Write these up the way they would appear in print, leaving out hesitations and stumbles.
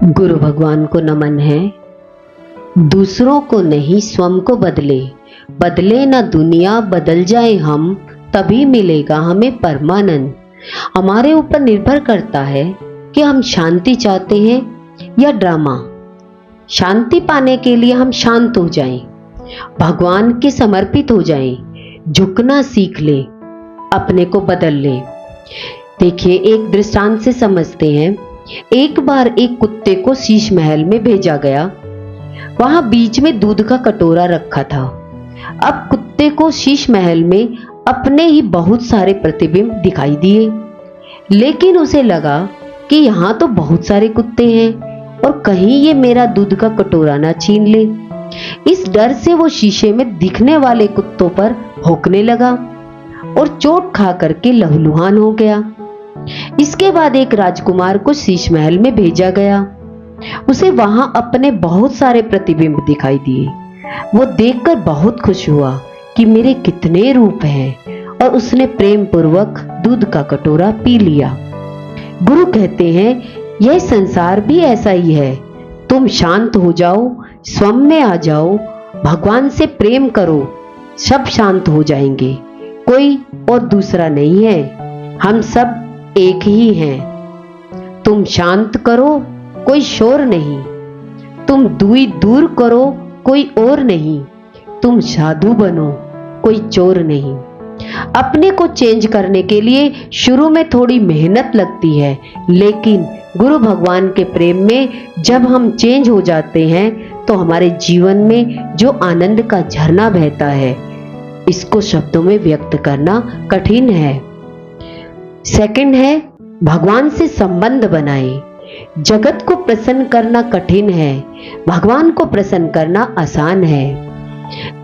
गुरु भगवान को नमन है। दूसरों को नहीं स्वयं को बदले, बदले ना दुनिया बदल जाए हम, तभी मिलेगा हमें परमानंद। हमारे ऊपर निर्भर करता है कि हम शांति चाहते हैं या ड्रामा। शांति पाने के लिए हम शांत हो जाएं, भगवान के समर्पित हो जाएं, झुकना सीख ले, अपने को बदल ले। देखिए, एक दृष्टांत से समझते हैं। एक बार एक कुत्ते को शीश महल में भेजा गया। वहां बीच में दूध का कटोरा रखा था। अब कुत्ते को शीश महल में अपने ही बहुत सारे प्रतिबिंब दिखाई दिए, लेकिन उसे लगा कि यहां तो बहुत सारे कुत्ते हैं और कहीं ये मेरा दूध का कटोरा ना छीन ले। इस डर से वो शीशे में दिखने वाले कुत्तों पर भौंकने लगा और चोट खा करके लहूलुहान हो गया। इसके बाद एक राजकुमार को शीश महल में भेजा गया। उसे वहां अपने बहुत सारे प्रतिबिंब दिखाई दिए। वो देखकर बहुत खुश हुआ कि मेरे कितने रूप हैं, और उसने प्रेम पूर्वक दूध का कटोरा पी लिया। गुरु कहते हैं, यह संसार भी ऐसा ही है। तुम शांत हो जाओ, स्वयं में आ जाओ, भगवान से प्रेम करो, सब शांत हो जाएंगे। कोई और दूसरा नहीं है, हम सब एक ही हैं। तुम शांत करो, कोई शोर नहीं। तुम दूरी दूर करो, कोई और नहीं। तुम साधु बनो, कोई चोर नहीं। अपने को चेंज करने के लिए शुरू में थोड़ी मेहनत लगती है, लेकिन गुरु भगवान के प्रेम में जब हम चेंज हो जाते हैं तो हमारे जीवन में जो आनंद का झरना बहता है, इसको शब्दों में व्यक्त करना कठिन है। सेकंड है, भगवान से संबंध बनाए। जगत को प्रसन्न करना कठिन है, भगवान को प्रसन्न करना आसान है।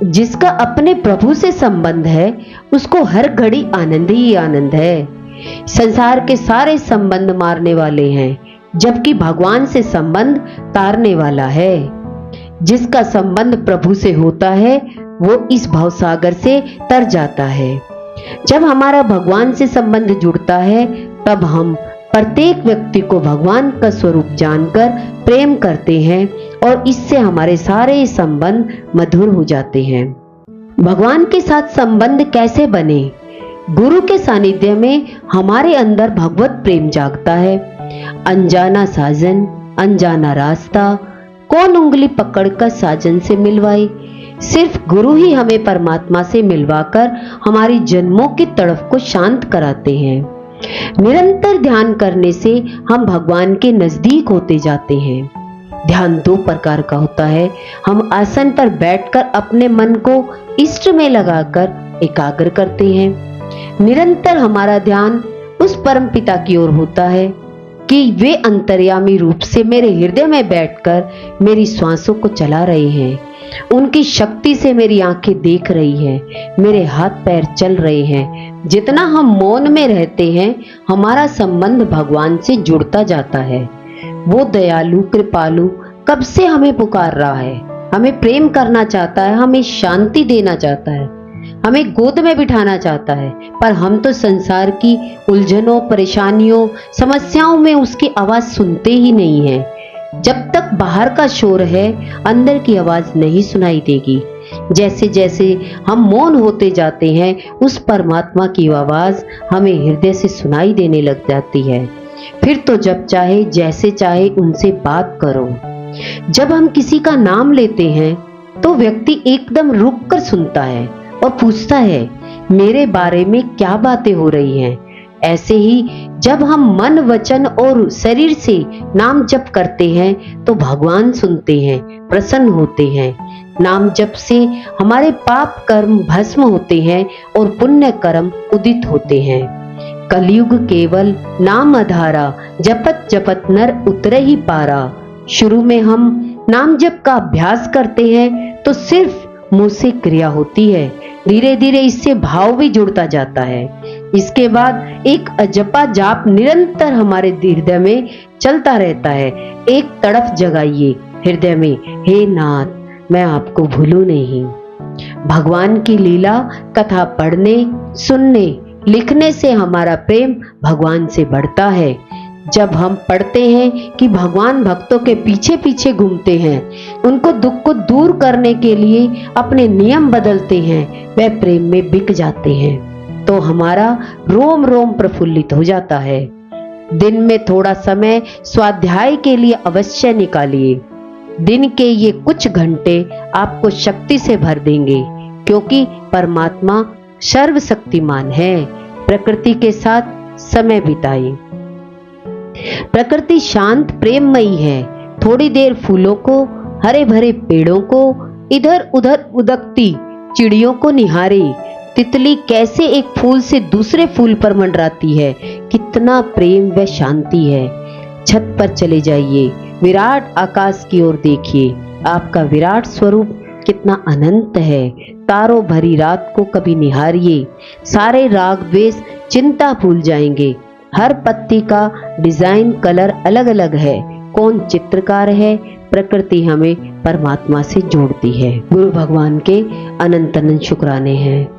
जिसका अपने प्रभु से संबंध है, उसको हर घड़ी आनंद ही आनंद है। संसार के सारे संबंध मारने वाले हैं, जबकि भगवान से संबंध तारने वाला है। जिसका संबंध प्रभु से होता है, वो इस भवसागर से तर जाता है। जब हमारा भगवान से संबंध जुड़ता है, तब हम प्रत्येक व्यक्ति को भगवान का स्वरूप जानकर प्रेम करते हैं, और इससे हमारे सारे संबंध मधुर हो जाते हैं। भगवान के साथ संबंध कैसे बने? गुरु के सानिध्य में हमारे अंदर भगवत प्रेम जागता है। अनजाना साजन, अनजाना रास्ता, कौन उंगली पकड़कर साजन से मिलवाए। सिर्फ गुरु ही हमें परमात्मा से मिलवाकर हमारी जन्मों की तड़फ को शांत कराते हैं। निरंतर ध्यान करने से हम भगवान के नजदीक होते जाते हैं। ध्यान दो प्रकार का होता है। हम आसन पर बैठकर अपने मन को इष्ट में लगाकर एकाग्र करते हैं। निरंतर हमारा ध्यान उस परम पिता की ओर होता है कि वे अंतर्यामी रूप से मेरे हृदय में बैठकर मेरी श्वासों को चला रहे हैं। उनकी शक्ति से मेरी आंखें देख रही हैं, मेरे हाथ पैर चल रहे हैं। जितना हम मौन में रहते हैं, हमारा संबंध भगवान से जुड़ता जाता है। वो दयालु कृपालु कब से हमें पुकार रहा है, हमें प्रेम करना चाहता है, हमें शांति देना चाहता है, हमें गोद में बिठाना चाहता है। पर हम तो संसार की उलझनों, परेशानियों, समस्याओं में उसकी आवाज सुनते ही नहीं हैं। जब तक बाहर का शोर है, अंदर की आवाज नहीं सुनाई देगी। जैसे जैसे हम मौन होते जाते हैं, उस परमात्मा की आवाज हमें हृदय से सुनाई देने लग जाती है। फिर तो जब चाहे जैसे चाहे उनसे बात करो। जब हम किसी का नाम लेते हैं, तो व्यक्ति एकदम रुक कर सुनता है और पूछता है, मेरे बारे में क्या बातें हो रही हैं। ऐसे ही जब हम मन, वचन और शरीर से नाम जप करते हैं, तो भगवान सुनते हैं, प्रसन्न होते हैं। नाम जप से हमारे पाप कर्म भस्म होते हैं और पुण्य कर्म उदित होते हैं। कलयुग केवल नाम आधारा, जपत जपत नर उतरे ही पारा। शुरू में हम नाम जप का अभ्यास करते हैं तो सिर्फ मुंह से क्रिया होती है। धीरे धीरे इससे भाव भी जुड़ता जाता है। इसके बाद एक अजपा जाप निरंतर हमारे हृदय में चलता रहता है। एक तड़प जगाइए हृदय में, हे नाथ, मैं आपको भूलूं नहीं। भगवान की लीला कथा पढ़ने, सुनने, लिखने से हमारा प्रेम भगवान से बढ़ता है। जब हम पढ़ते हैं कि भगवान भक्तों के पीछे पीछे घूमते हैं, उनको दुख को दूर करने के लिए अपने नियम बदलते हैं, वह प्रेम में बिक जाते हैं, तो हमारा रोम रोम प्रफुल्लित हो जाता है। दिन में थोड़ा समय स्वाध्याय के लिए अवश्य निकालिए। दिन के ये कुछ घंटे आपको शक्ति से भर देंगे, क्योंकि परमात्मा सर्वशक्तिमान है। प्रकृति के साथ समय बिताइए। प्रकृति शांत प्रेममयी है। थोड़ी देर फूलों को, हरे भरे पेड़ों को, इधर उधर उदकती चिड़ियों को निहारे। तितली कैसे एक फूल से दूसरे फूल पर मंडराती है, कितना प्रेम व शांति है। छत पर चले जाइए, विराट आकाश की ओर देखिए, आपका विराट स्वरूप कितना अनंत है। तारों भरी रात को कभी निहारिए, सारे राग द्वेष चिंता भूल जाएंगे। हर पत्ती का डिजाइन कलर अलग अलग है। कौन चित्रकार है? प्रकृति हमें परमात्मा से जोड़ती है। गुरु भगवान के अनंत अनंत शुक्राने हैं।